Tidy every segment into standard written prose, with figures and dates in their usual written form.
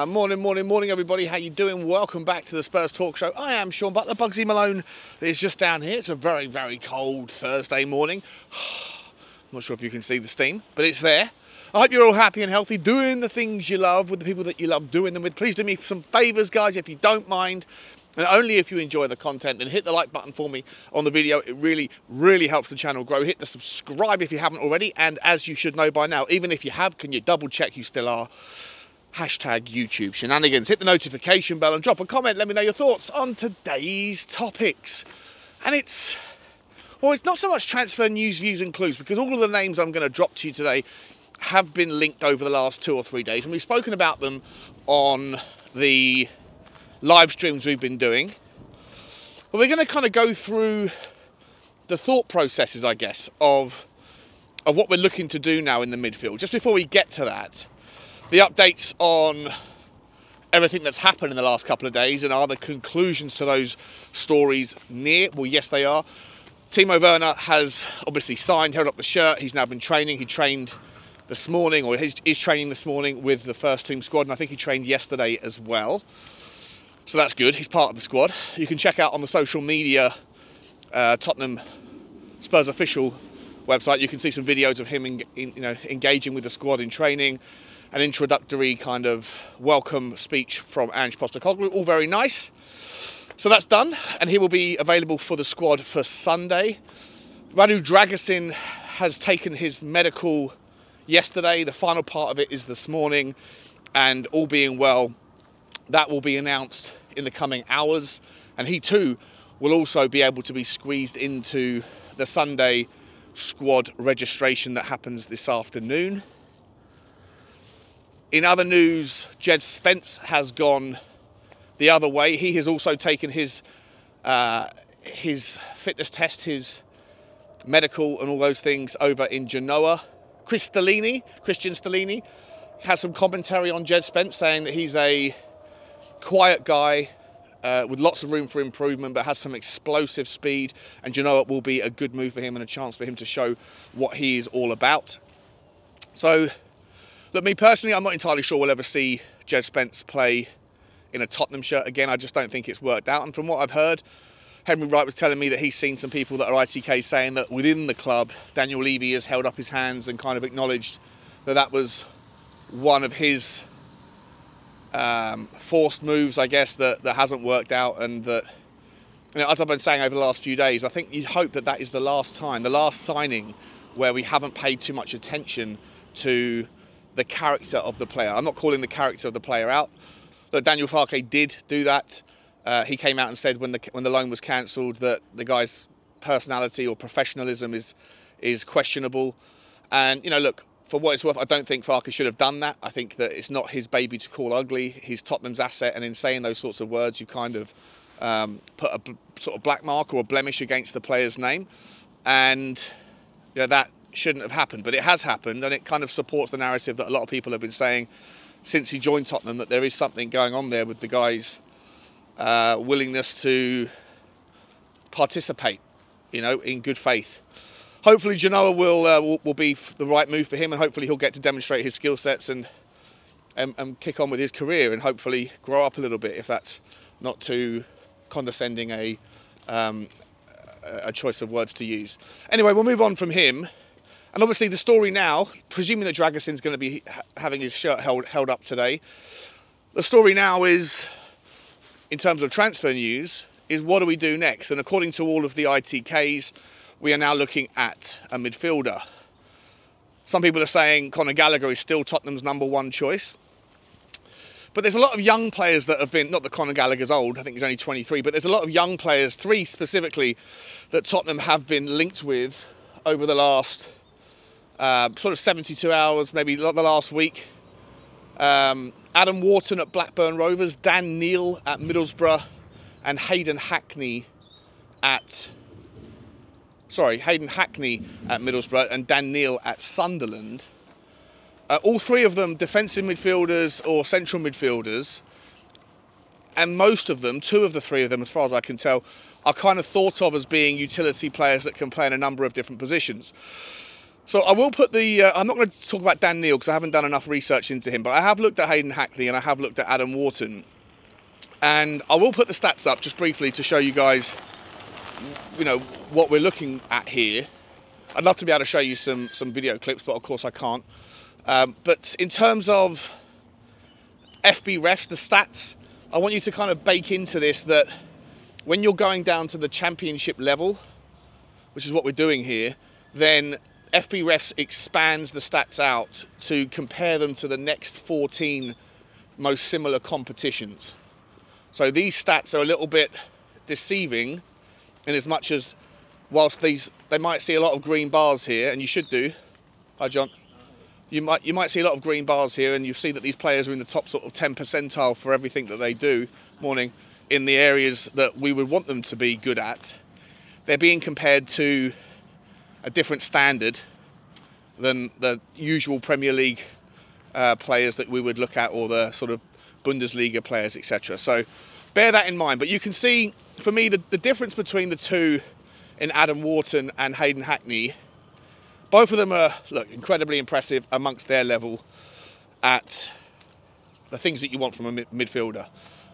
Morning, everybody. How you doing? Welcome back to the Spurs Talk Show. I am Sean Butler. Bugsy Malone is just down here. It's a very, very cold Thursday morning. I'm not sure if you can see the steam, but it's there. I hope you're all happy and healthy, doing the things you love with the people that you love doing them with. Please do me some favours, guys, if you don't mind. And only if you enjoy the content, then hit the like button for me on the video. It really, really helps the channel grow. Hit the subscribe if you haven't already. And as you should know by now, even if you have, can you double check you still are? Hashtag YouTube shenanigans. Hit the notification bell and drop a comment. Let me know your thoughts on today's topics. And it's not so much transfer news, views and clues, because all of the names I'm going to drop to you today have been linked over the last 2 or 3 days. And we've spoken about them on the live streams we've been doing. But we're going to kind of go through the thought processes, I guess, of what we're looking to do now in the midfield. Just before we get to that, the updates on everything that's happened in the last couple of days, and are the conclusions to those stories near? Well, yes, they are. Timo Werner has obviously signed, held up the shirt. He's now been training. He trained this morning, or is training this morning with the first team squad, and I think he trained yesterday as well. So that's good. He's part of the squad. You can check out on the social media Tottenham Spurs official website. You can see some videos of him engaging with the squad in training, an introductory kind of welcome speech from Ange Postecoglou. All very nice. So that's done, and he will be available for the squad for Sunday. Radu Dragusin has taken his medical yesterday. The final part of it is this morning, and all being well, that will be announced in the coming hours, and he too will also be able to be squeezed into the Sunday squad registration that happens this afternoon. In other news, Jed Spence has gone the other way. He has also taken his fitness test, his medical and all those things over in Genoa. Christian Stellini has some commentary on Jed Spence, saying that he's a quiet guy with lots of room for improvement, but has some explosive speed, and Genoa will be a good move for him and a chance for him to show what he is all about. So, look, me personally, I'm not entirely sure we'll ever see Jed Spence play in a Tottenham shirt again. I just don't think it's worked out. And from what I've heard, Henry Wright was telling me that he's seen some people that are ITK saying that within the club, Daniel Levy has held up his hands and kind of acknowledged that that was one of his forced moves, I guess, that hasn't worked out. And that, as I've been saying over the last few days, I think you'd hope that that is the last time, the last signing where we haven't paid too much attention to the character of the player. I'm not calling the character of the player out. Look, Daniel Farke did do that. He came out and said when the loan was cancelled that the guy's personality or professionalism is questionable. And, look, for what it's worth, I don't think Farke should have done that. I think that it's not his baby to call ugly. He's Tottenham's asset, and in saying those sorts of words, you kind of put a sort of black mark or a blemish against the player's name. And, that shouldn't have happened. But it has happened, and it kind of supports the narrative that a lot of people have been saying since he joined Tottenham, that there is something going on there with the guy's willingness to participate, in good faith. Hopefully Genoa will be the right move for him, and hopefully he'll get to demonstrate his skill sets and kick on with his career, and hopefully grow up a little bit, if that's not too condescending a choice of words to use. Anyway, we'll move on from him. And obviously the story now, presuming that Dragusin's going to be having his shirt held up today, the story now is, in terms of transfer news, is what do we do next? And according to all of the ITKs, we are now looking at a midfielder. Some people are saying Conor Gallagher is still Tottenham's #1 choice. But there's a lot of young players that have been, not that Conor Gallagher's old, I think he's only 23, but there's a lot of young players, 3 specifically, that Tottenham have been linked with over the last sort of 72 hours, maybe the last week. Adam Wharton at Blackburn Rovers, Dan Neil at Middlesbrough, and Hayden Hackney at Middlesbrough and Dan Neil at Sunderland. All 3 of them defensive midfielders or central midfielders, and most of them, 2 of the 3 of them, as far as I can tell, are kind of thought of as being utility players that can play in a number of different positions. So I will put the, I'm not going to talk about Dan Neil because I haven't done enough research into him, but I have looked at Hayden Hackney and I have looked at Adam Wharton. And I will put the stats up just briefly to show you guys, you know, what we're looking at here. I'd love to be able to show you some video clips, but of course I can't. But in terms of FB refs, the stats, I want you to kind of bake into this that when you're going down to the championship level, which is what we're doing here, then FB refs expands the stats out to compare them to the next 14 most similar competitions. So these stats are a little bit deceiving in as much as whilst they might see a lot of green bars here, and you should do. Hi John. You might see a lot of green bars here, and you see that these players are in the top sort of 10 percentile for everything that they do, morning, in the areas that we would want them to be good at. They're being compared to a different standard than the usual Premier League players that we would look at, or the sort of Bundesliga players, etc. So bear that in mind. But you can see, for me, the difference between the two in Adam Wharton and Hayden Hackney, both of them are, look, incredibly impressive amongst their level at the things that you want from a midfielder.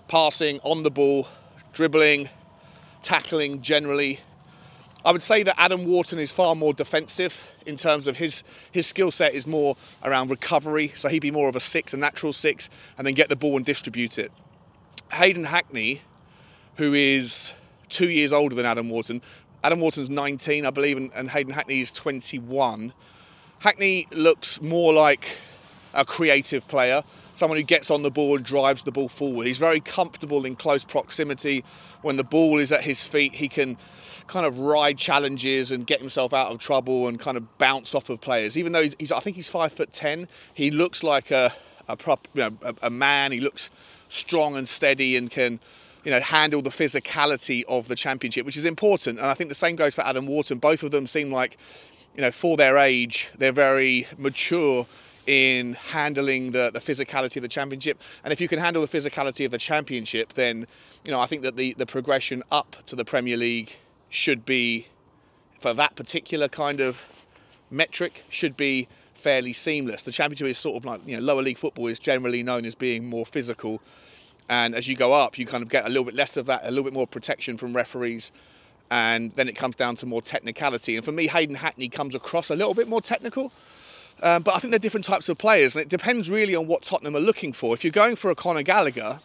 Passing, on the ball, dribbling, tackling generally. I would say that Adam Wharton is far more defensive in terms of his skill set is more around recovery, so he'd be more of a 6, a natural 6, and then get the ball and distribute it. Hayden Hackney, who is 2 years older than Adam Wharton's 19, I believe, and Hayden Hackney is 21. Hackney looks more like a creative player, someone who gets on the ball and drives the ball forward. He's very comfortable in close proximity. When the ball is at his feet, he can kind of ride challenges and get himself out of trouble and kind of bounce off of players. Even though I think he's 5'10", he looks like a man. He looks strong and steady and can, you know, handle the physicality of the championship, which is important. And I think the same goes for Adam Wharton. Both of them seem like, you know, for their age, they're very mature in handling the physicality of the championship. And if you can handle the physicality of the championship, then, you know, I think that the progression up to the Premier League should be, for that particular kind of metric, should be fairly seamless. The championship is sort of like, you know, lower league football is generally known as being more physical. And as you go up, you kind of get a little bit less of that, a little bit more protection from referees. And then it comes down to more technicality. And for me, Hayden Hackney comes across a little bit more technical. But I think they're different types of players. And it depends really on what Tottenham are looking for. If you're going for a Conor Gallagher,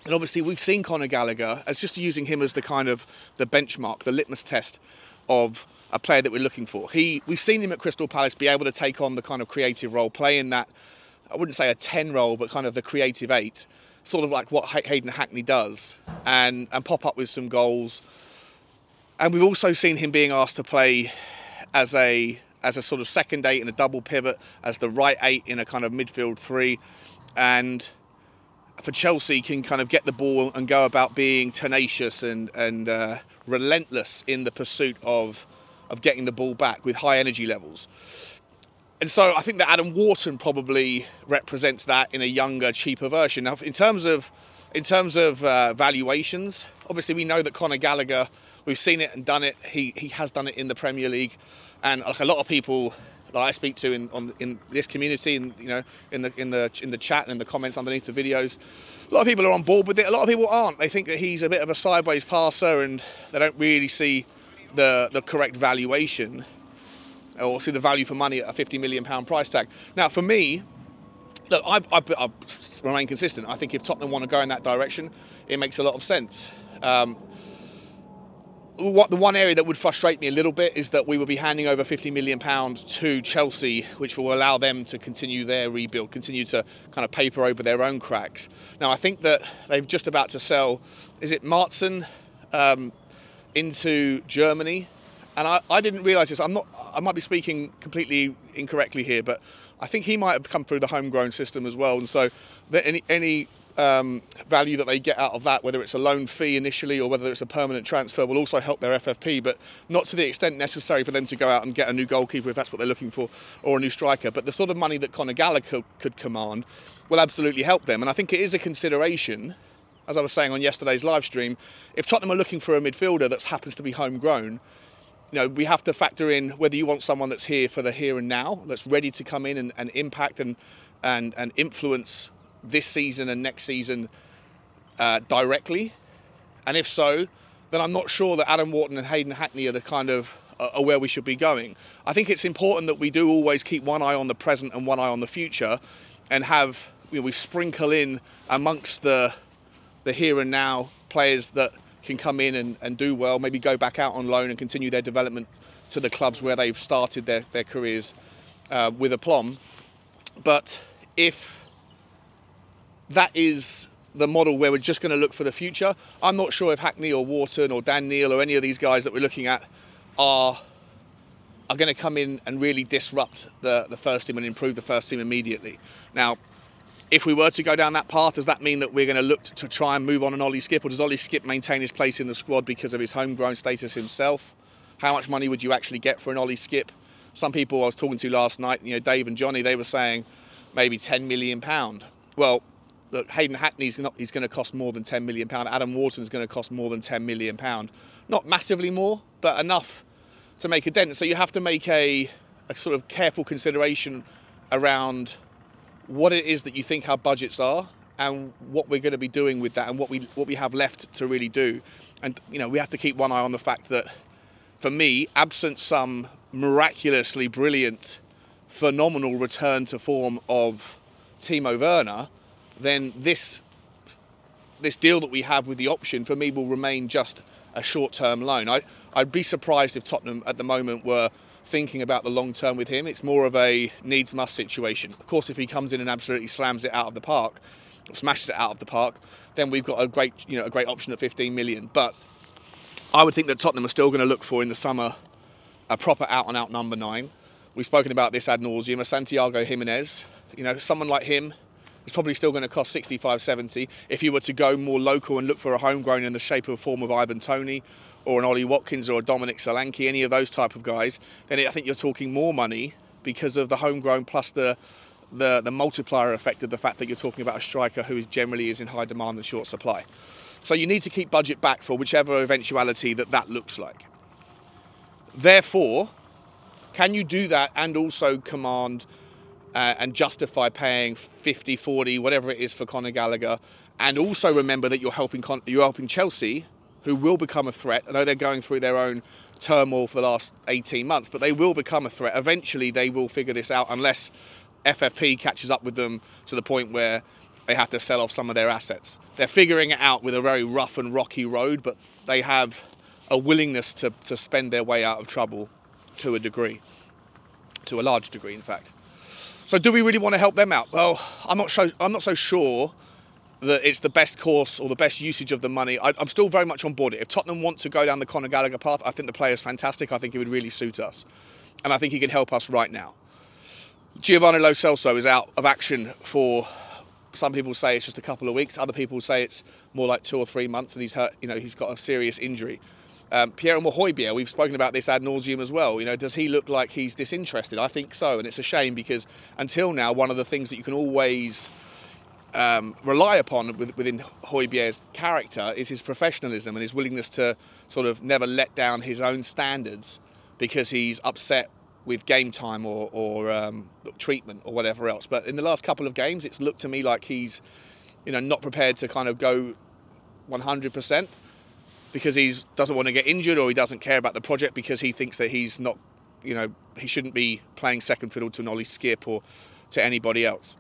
and obviously we've seen Conor Gallagher as just using him as the kind of the benchmark, the litmus test of a player that we're looking for. We've seen him at Crystal Palace be able to take on the kind of creative role, play in that, I wouldn't say a 10 role, but kind of the creative 8, sort of like what Hayden Hackney does, and pop up with some goals. And we've also seen him being asked to play as a sort of second 8 and a double pivot, as the right 8 in a kind of midfield 3, and for Chelsea can kind of get the ball and go about being tenacious and relentless in the pursuit of getting the ball back with high energy levels. And so I think that Adam Wharton probably represents that in a younger, cheaper version. Now, in terms of valuations, obviously we know that Conor Gallagher, we've seen it and done it. He has done it in the Premier League, and like a lot of people that I speak to in this community, and you know, in the chat and in the comments underneath the videos, a lot of people are on board with it. A lot of people aren't. They think that he's a bit of a sideways passer, and they don't really see the correct valuation, or see the value for money at a £50 million price tag. Now, for me, look, I remain consistent. I think if Tottenham want to go in that direction, it makes a lot of sense. The one area that would frustrate me a little bit is that we will be handing over £50 million to Chelsea, which will allow them to continue their rebuild, continue to kind of paper over their own cracks. Now, I think that they're just about to sell, is it Martson, into Germany? And I didn't realise this. I might be speaking completely incorrectly here, but I think he might have come through the homegrown system as well. And so any value that they get out of that, whether it's a loan fee initially or whether it's a permanent transfer, will also help their FFP, but not to the extent necessary for them to go out and get a new goalkeeper if that's what they're looking for, or a new striker. But the sort of money that Conor Gallagher could command will absolutely help them. And I think it is a consideration, as I was saying on yesterday's live stream, if Tottenham are looking for a midfielder that happens to be homegrown, we have to factor in whether you want someone that's here for the here and now, that's ready to come in and impact and influence this season and next season directly. And if so, then I'm not sure that Adam Wharton and Hayden Hackney are the kind of are where we should be going. I think it's important that we do always keep one eye on the present and one eye on the future, and have we sprinkle in amongst the here and now players that can come in and do well, maybe go back out on loan and continue their development to the clubs where they've started their careers with aplomb. But if that is the model where we're just going to look for the future, I'm not sure if Hackney or Wharton or Dan Neil or any of these guys that we're looking at are going to come in and really disrupt the first team and improve the first team immediately. Now, if we were to go down that path, does that mean that we're going to look to try and move on an Ollie Skipp, or does Ollie Skipp maintain his place in the squad because of his homegrown status himself? How much money would you actually get for an Ollie Skipp? Some people I was talking to last night, Dave and Johnny, they were saying maybe £10 million. Well, look, Hayden Hackney's he's going to cost more than £10 million. Adam Wharton's going to cost more than £10 million. Not massively more, but enough to make a dent. So you have to make a sort of careful consideration around what it is that you think our budgets are and what we're going to be doing with that and what we have left to really do. And we have to keep one eye on the fact that, for me, absent some miraculously brilliant, phenomenal return to form of Timo Werner, then this deal that we have with the option, for me, will remain just a short-term loan. I'd be surprised if Tottenham at the moment were thinking about the long term with him. It's more of a needs-must situation. Of course, if he comes in and absolutely slams it out of the park, or smashes it out of the park, then we've got a great option at 15 million. But I would think that Tottenham are still going to look for in the summer a proper out-and-out number 9. We've spoken about this ad nauseum. A Santiago Jimenez, someone like him is probably still going to cost 65, 70. If you were to go more local and look for a homegrown in the shape or form of Ivan Toney, or an Ollie Watkins or a Dominic Solanke, any of those type of guys, then I think you're talking more money because of the homegrown plus the multiplier effect of the fact that you're talking about a striker who generally is in high demand and short supply. So you need to keep budget back for whichever eventuality that looks like. Therefore, can you do that and also command and justify paying 50, 40, whatever it is for Conor Gallagher, and also remember that you're helping Chelsea, who will become a threat? I know they're going through their own turmoil for the last 18 months, but they will become a threat. Eventually, they will figure this out unless FFP catches up with them to the point where they have to sell off some of their assets. They're figuring it out with a very rough and rocky road, but they have a willingness to spend their way out of trouble to a degree, to a large degree, in fact. So do we really want to help them out? Well, I'm not so sure that it's the best course or the best usage of the money. I'm still very much on board it. If Tottenham want to go down the Conor Gallagher path, I think the player's fantastic. I think it would really suit us. And I think he can help us right now. Giovanni Lo Celso is out of action for, some people say it's just a couple of weeks. Other people say it's more like 2 or 3 months and he's hurt, he's got a serious injury. Pierre-Emile Hojbjerg, we've spoken about this ad nauseum as well. Does he look like he's disinterested? I think so. And it's a shame because until now, one of the things that you can always rely upon within Hojbjerg's character is his professionalism and his willingness to sort of never let down his own standards because he's upset with game time or treatment or whatever else. But in the last couple of games, it's looked to me like he's not prepared to kind of go 100% because he doesn't want to get injured, or he doesn't care about the project because he thinks that he's not, he shouldn't be playing second fiddle to an Ollie Skipp or to anybody else.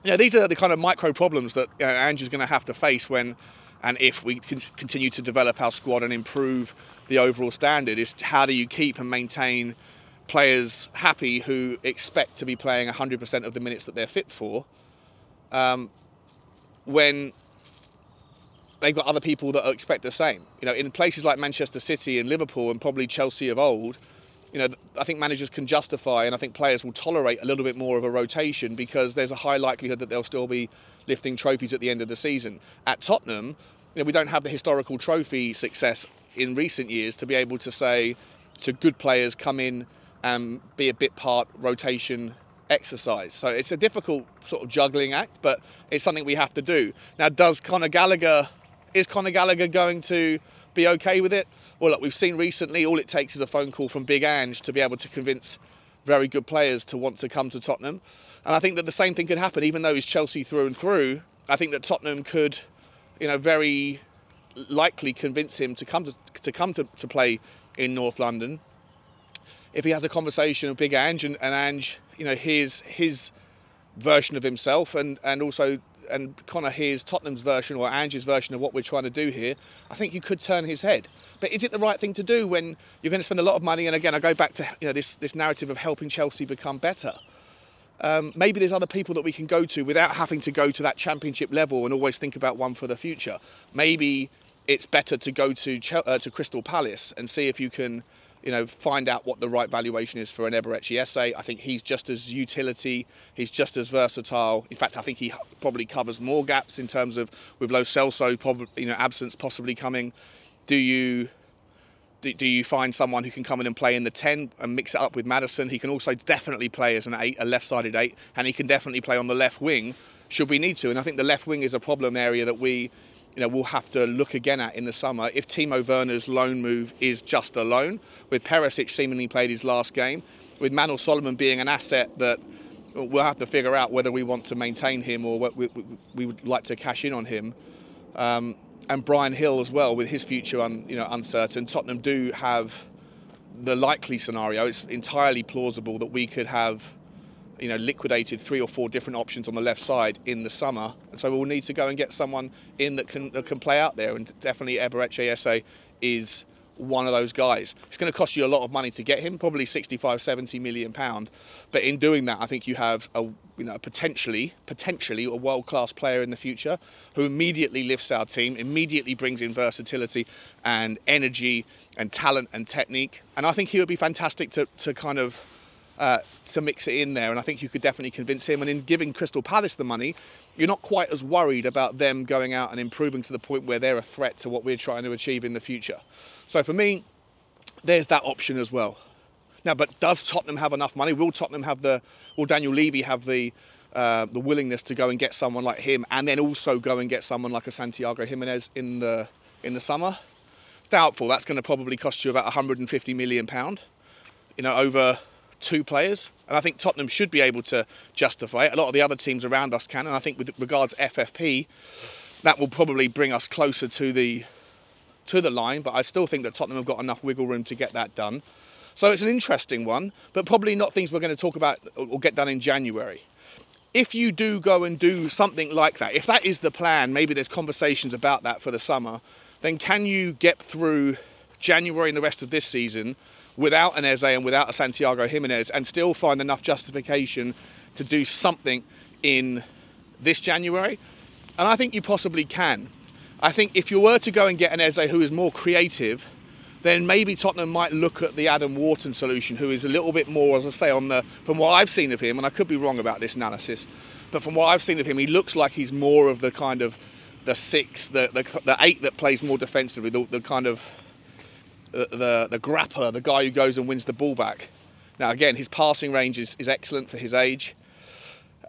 These are the kind of micro problems that Andrew's going to have to face when and if we continue to develop our squad and improve the overall standard. Is how do you keep and maintain players happy who expect to be playing 100% of the minutes that they're fit for when they've got other people that expect the same. In places like Manchester City and Liverpool and probably Chelsea of old, I think managers can justify, and I think players will tolerate a little bit more of a rotation because there's a high likelihood that they'll still be lifting trophies at the end of the season. At Tottenham, we don't have the historical trophy success in recent years to be able to say to good players, come in and be a bit part rotation exercise. So it's a difficult sort of juggling act, but it's something we have to do. Now, is Conor Gallagher going to be okay with it? Well, look, we've seen recently all it takes is a phone call from Big Ange to be able to convince very good players to want to come to Tottenham. And I think that the same thing could happen, even though he's Chelsea through and through. I think that Tottenham could, very likely convince him to come to play in North London if he has a conversation with Big Ange and Ange, his version of himself and also kind of hears Tottenham's version or Ange's version of what we're trying to do here. I think you could turn his head. But is it the right thing to do when you're going to spend a lot of money? And again, I go back to this narrative of helping Chelsea become better. Maybe there's other people that we can go to without having to go to that championship level and always think about one for the future. Maybe it's better to go to Crystal Palace and see if you can, find out what the right valuation is for an Eberechi Esse. I think he's just as utility, he's just as versatile. In fact, I think he probably covers more gaps in terms of with Lo Celso absence possibly coming. Do you find someone who can come in and play in the 10 and mix it up with Maddison? He can also definitely play as an 8, a left-sided 8, and he can definitely play on the left wing should we need to. And I think the left wing is a problem area that we'll have to look again at in the summer if Timo Werner's loan move is just a loan, with Perisic seemingly played his last game, with Manuel Solomon being an asset that we'll have to figure out whether we want to maintain him or we would like to cash in on him. And Brian Hill as well, with his future uncertain. Tottenham do have the likely scenario. It's entirely plausible that we could have liquidated 3 or 4 different options on the left side in the summer, and so we'll need to go and get someone in that can play out there, and definitely Eberechi Esse is one of those guys. It's going to cost you a lot of money to get him, probably 65-70 million pound, but in doing that I think you have a potentially a world-class player in the future who immediately lifts our team, immediately brings in versatility and energy and talent and technique, and I think he would be fantastic to kind of to mix it in there, and I think you could definitely convince him. And in giving Crystal Palace the money, you're not quite as worried about them going out and improving to the point where they're a threat to what we're trying to achieve in the future. So for me, there's that option as well. Now, but does Tottenham have enough money? Will Daniel Levy have the willingness to go and get someone like him, and then also go and get someone like a Santiago Jimenez in the summer? Doubtful. That's going to probably cost you about £150 million, over 2 players, and I think Tottenham should be able to justify it. A lot of the other teams around us can, and I think with regards FFP, that will probably bring us closer to the line, but I still think that Tottenham have got enough wiggle room to get that done. So it's an interesting one, but probably not things we're going to talk about or get done in January. If you do go and do something like that, if that is the plan, maybe there's conversations about that for the summer, then can you get through January and the rest of this season without an Eze and without a Santiago Jimenez and still find enough justification to do something in this January? And I think you possibly can. I think if you were to go and get an Eze who is more creative, then maybe Tottenham might look at the Adam Wharton solution, who is a little bit more, as I say, from what I've seen of him, and I could be wrong about this analysis, but from what I've seen of him, he looks like he's more of the kind of the 6, the 8 that plays more defensively, the kind of the grappler, the guy who goes and wins the ball back. Now again, his passing range is excellent for his age,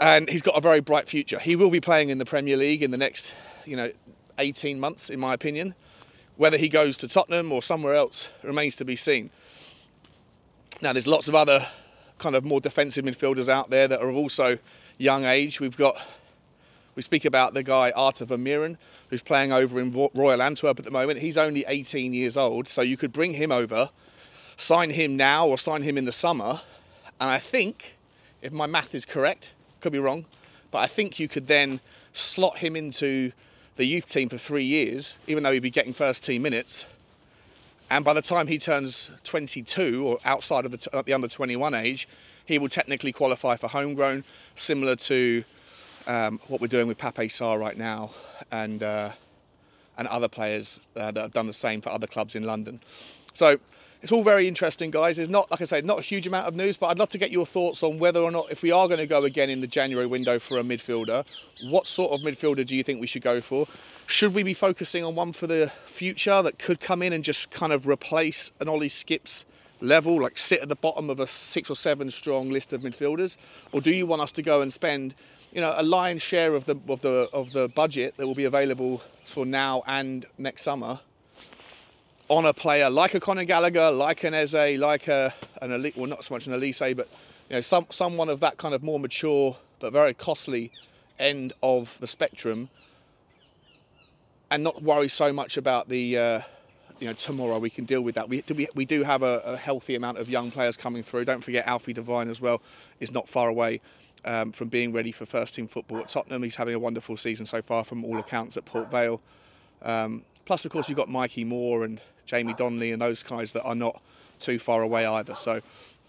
and he's got a very bright future. He will be playing in the Premier League in the next 18 months, in my opinion. Whether he goes to Tottenham or somewhere else remains to be seen. Now there's lots of other kind of more defensive midfielders out there that are also young age. We speak about the guy Arta Vermeeren, who's playing over in Royal Antwerp at the moment. He's only 18 years old, so you could bring him over, sign him now or sign him in the summer, and I think, if my math is correct, could be wrong, but I think you could then slot him into the youth team for 3 years, even though he'd be getting first team minutes, and by the time he turns 22 or outside of the under 21 age, he will technically qualify for homegrown, similar to what we're doing with Pape Sarr right now, and other players that have done the same for other clubs in London. So it's all very interesting, guys. There's not, like I say, not a huge amount of news, but I'd love to get your thoughts on whether or not, if we are going to go again in the January window for a midfielder, what sort of midfielder do you think we should go for? Should we be focusing on one for the future that could come in and just kind of replace an Ollie Skips level, like sit at the bottom of a 6 or 7 strong list of midfielders? Or do you want us to go and spend a lion's share of the budget that will be available for now and next summer on a player like a Conor Gallagher, like an Eze, like an Elise, well, not so much an Elise, but you know, someone of that kind of more mature but very costly end of the spectrum, and not worry so much about the you know, tomorrow we can deal with that. We do have a healthy amount of young players coming through. Don't forget Alfie Devine as well is not far away from being ready for first team football at Tottenham. He's having a wonderful season so far from all accounts at Port Vale. Plus, of course, you've got Mikey Moore and Jamie Donnelly and those guys that are not too far away either. So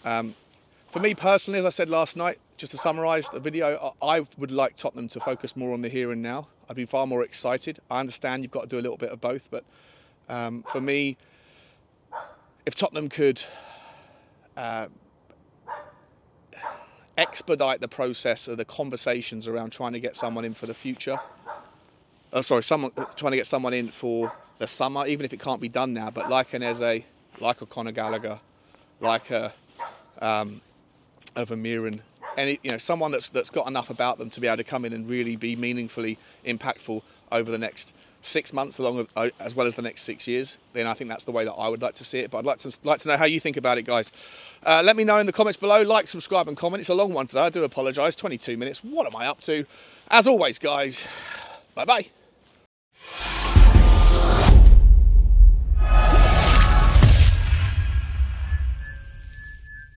for me personally, as I said last night, just to summarise the video, I would like Tottenham to focus more on the here and now. I'd be far more excited. I understand you've got to do a little bit of both, but for me, if Tottenham could expedite the process of the conversations around trying to get someone in for the future, trying to get someone in for the summer, even if it can't be done now, but like an Eze, like a Conor Gallagher, like a Van Meeren, and you know, someone that's got enough about them to be able to come in and really be meaningfully impactful over the next 6 months, as well as the next 6 years, then I think that's the way that I would like to see it. But I'd like to know how you think about it, guys. Let me know in the comments below. Like, subscribe, and comment. It's a long one today. I do apologise. 22 minutes. What am I up to? As always, guys. Bye bye.